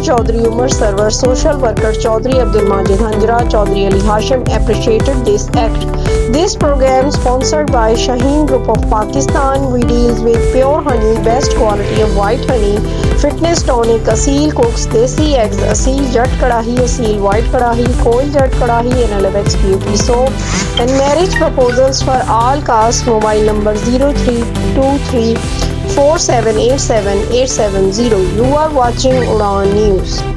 Chaudhry, Umar Sarwar, social worker Chaudhry Abdul Majid Hanjra, Chaudhry Ali Hashim appreciated this act. This program, sponsored by Shaheen Group of Pakistan, we deals with pure honey, best quality of white honey, fitness tonic, Asil cooks, desi eggs, Asil Jat Kadahi, Asil white Kadahi, Koi Jat Kadahi, and Elevex beauty soap, and marriage proposals for all castes. Mobile number 0323 4787 870. You are watching Udan News.